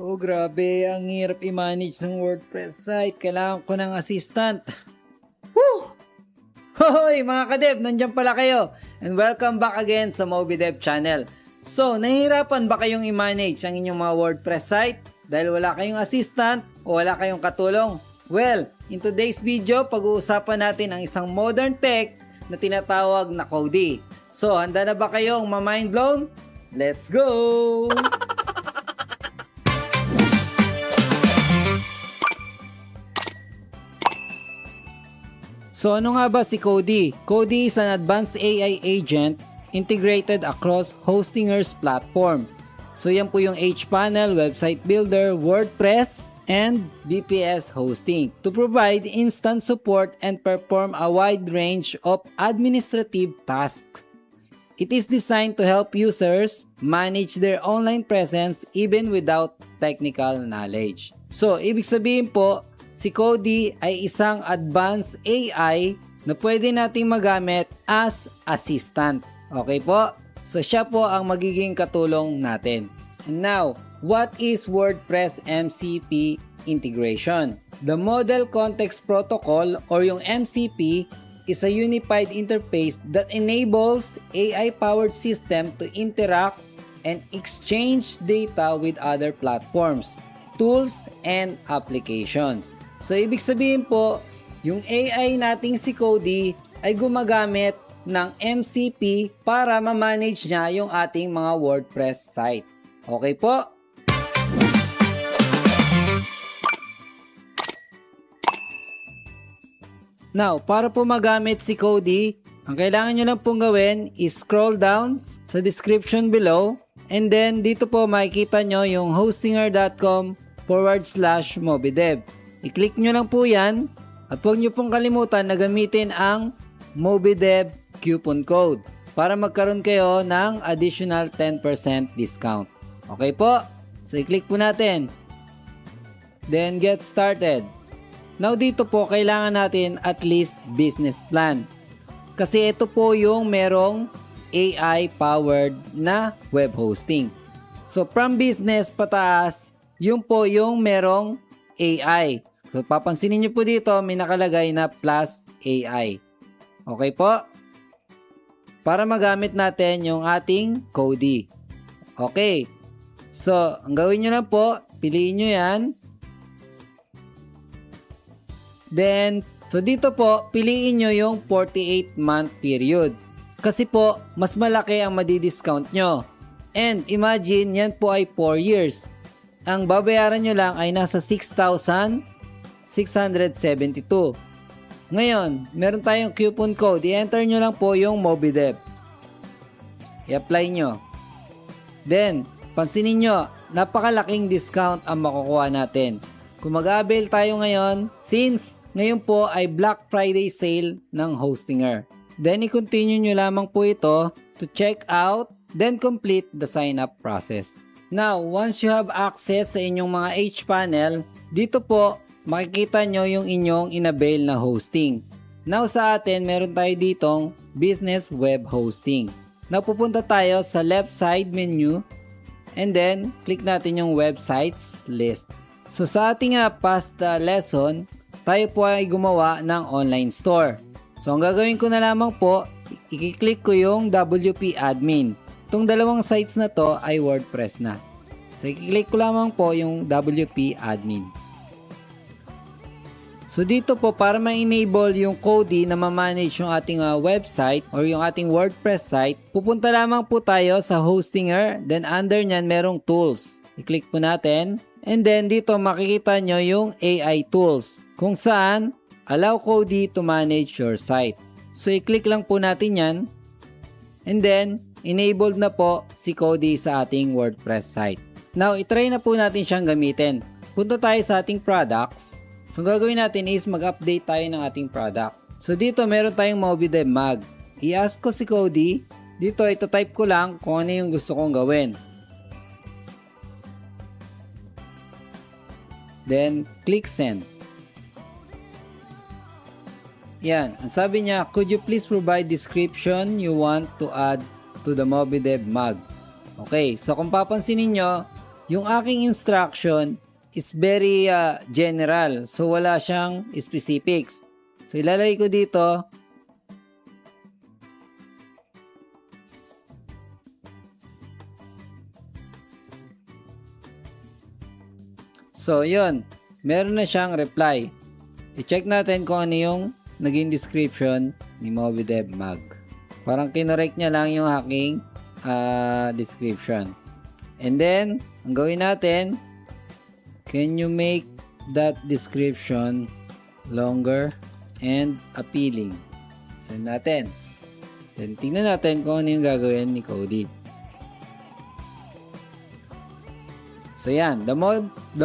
Oh, grabe. Ang hirap i-manage ng WordPress site. Kailangan ko ng assistant. Woo! Hoy, mga kadev, nandyan pala kayo. And welcome back again sa MobiDev channel. So, nahihirapan ba kayong i-manage ang inyong mga WordPress site? Dahil wala kayong assistant o wala kayong katulong? Well, in today's video, pag-uusapan natin ang isang modern tech na tinatawag na Kodi. So, handa na ba kayong ma-mind blown? Let's go! So ano nga ba si Kodi? Kodi is an advanced AI agent integrated across Hostinger's platform. So yan po yung hPanel, Website Builder, WordPress, and VPS hosting to provide instant support and perform a wide range of administrative tasks. It is designed to help users manage their online presence even without technical knowledge. So ibig sabihin po, si Kodi ay isang advanced AI na pwede nating magamit as assistant. Okay po? So siya po ang magiging katulong natin. And now, what is WordPress MCP integration? The Model Context Protocol or yung MCP is a unified interface that enables AI-powered system to interact and exchange data with other platforms, tools, and applications. So, ibig sabihin po, yung AI nating si Kodi ay gumagamit ng MCP para ma-manage niya yung ating mga WordPress site. Okay po? Now, para po magamit si Kodi, ang kailangan nyo lang pong gawin is scroll down sa description below and then dito po makikita nyo yung hostinger.com/mobidev. I-click nyo lang po yan at huwag nyo pong kalimutan na gamitin ang MobiDev coupon code para magkaroon kayo ng additional 10% discount. Okay po? So i-click po natin. Then get started. Now dito po kailangan natin at least business plan. Kasi ito po yung merong AI powered na web hosting. So from business pataas, yun po yung merong AI. So, papansinin nyo po dito, may nakalagay na plus AI. Okay po? Para magamit natin yung ating Kodi. Okay. So, ang gawin nyo lang po, piliin nyo yan. Then, so dito po, piliin nyo yung 48-month period. Kasi po, mas malaki ang madi-discount nyo. And imagine, yan po ay 4 years. Ang babayaran nyo lang ay nasa 6,672. Ngayon, meron tayong coupon code. I-enter nyo lang po yung MobiDev. I-apply nyo. Then, pansinin nyo, napakalaking discount ang makukuha natin. Kung mag-avail tayo ngayon, since ngayon po ay Black Friday sale ng Hostinger. Then, i-continue nyo lamang po ito to check out, then complete the sign-up process. Now, once you have access sa inyong mga hPanel, dito po, makikita nyo yung inyong inavail na hosting. Now sa atin, meron tayo ditong business web hosting. Now pupunta tayo sa left side menu and then click natin yung websites list. So sa ating past lesson, tayo po ay gumawa ng online store. So ang gagawin ko na lamang po, i-click ko yung WP admin. Itong dalawang sites na to ay WordPress na. So i-click ko lamang po yung WP admin. So dito po para ma-enable yung Kodi na ma-manage yung ating website or yung ating WordPress site, pupunta lamang po tayo sa Hostinger, then under nyan merong tools. I-click po natin and then dito makikita nyo yung AI tools kung saan allow Kodi to manage your site. So i-click lang po natin yan and then enabled na po si Kodi sa ating WordPress site. Now itry na po natin siyang gamitin. Punta tayo sa ating products. So, gagawin natin is mag-update tayo ng ating product. So, dito meron tayong MobiDev Mag. I-ask ko si Kodi. Dito, ito-type ko lang kung ano yung gusto kong gawin. Then, click send. Yan. Ang sabi niya, could you please provide description you want to add to the MobiDev Mag? Okay. So, kung papansinin nyo, Yung aking instruction is very general. So, wala siyang specifics. So, ilalagay ko dito. So, yun. Meron na siyang reply. I-check natin kung ano yung naging description ni MobiDev Mag. Parang kinorek niya lang yung aking description. And then, ang gawin natin, can you make that description longer and appealing? Send natin. Then, tingnan natin kung ano yung gagawin ni Cody. So, yan. The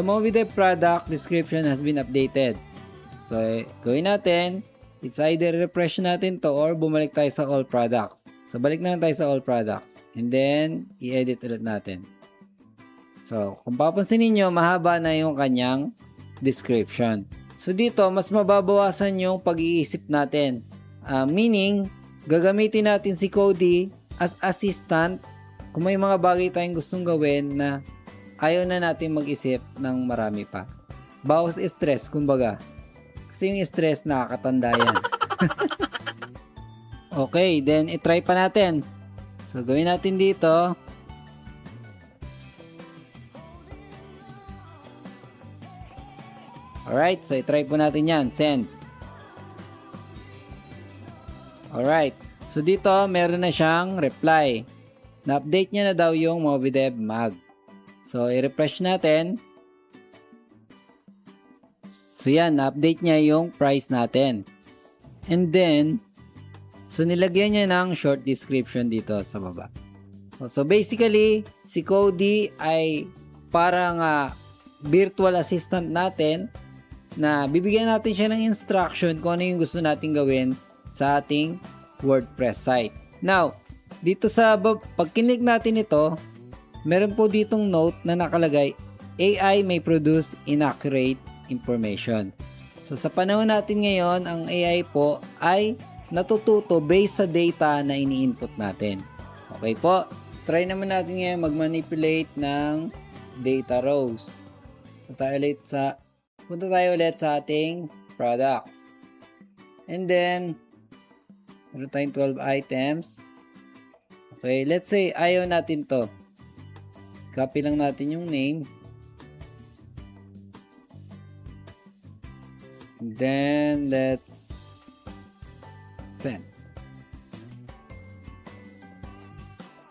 MobiDev product description has been updated. So, gawin natin, it's either refresh natin to or bumalik tayo sa all products. So, balik na lang tayo sa all products. And then, i-edit ulit natin. So, kung papansin niyo mahaba na yung kanyang description. So, dito, mas mababawasan yung pag-iisip natin. Meaning, gagamitin natin si Cody as assistant kung may mga bagay tayong gustong gawin na ayaw na natin mag-isip ng marami pa. Bawas stress, kumbaga. Kasi yung stress, nakakatanda yan. Okay, then itry pa natin. So, gawin natin dito. Alright, so itry po natin yan. Send. Alright, so dito, meron na siyang reply. Na-update niya na daw yung MobiDev Mag. So, i-refresh natin. So, yan. Na-update niya yung price natin. And then, so, nilagyan niya ng short description dito sa baba. So, basically, si Cody ay parang virtual assistant natin na bibigyan natin siya ng instruction kung ano yung gusto natin gawin sa ating WordPress site. Now, dito sa pag kinig natin ito, meron po ditong note na nakalagay, AI may produce inaccurate information. So, sa panahon natin ngayon, ang AI po ay natututo based sa data na ini-input natin. Okay po? Try naman natin ngayon mag-manipulate ng data rows. Punta tayo ulit sa ating products. And then, meron tayong 12 items. Okay, let's say ayaw natin to. Copy lang natin yung name. Then, let's send.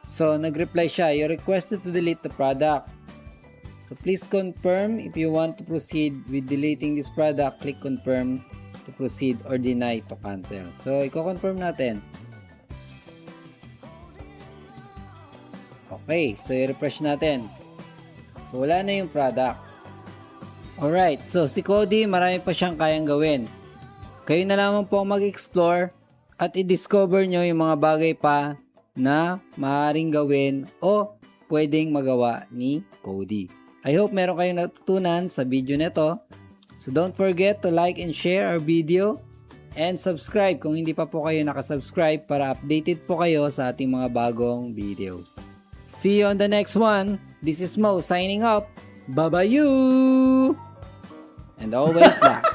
So, nag-reply siya. You requested to delete the product. So, please confirm if you want to proceed with deleting this product. Click confirm to proceed or deny to cancel. So, i-confirm natin. Okay, so i-refresh natin. So, wala na yung product. Alright, so si Cody, marami pa siyang kayang gawin. Kayo na lamang po mag-explore at i-discover nyo yung mga bagay pa na maaaring gawin o pwedeng magawa ni Cody. I hope meron kayong natutunan sa video nito. So, don't forget to like and share our video and subscribe kung hindi pa po kayo nakasubscribe para updated po kayo sa ating mga bagong videos. See you on the next one. This is Mo signing up. Bye-bye you! And always laugh.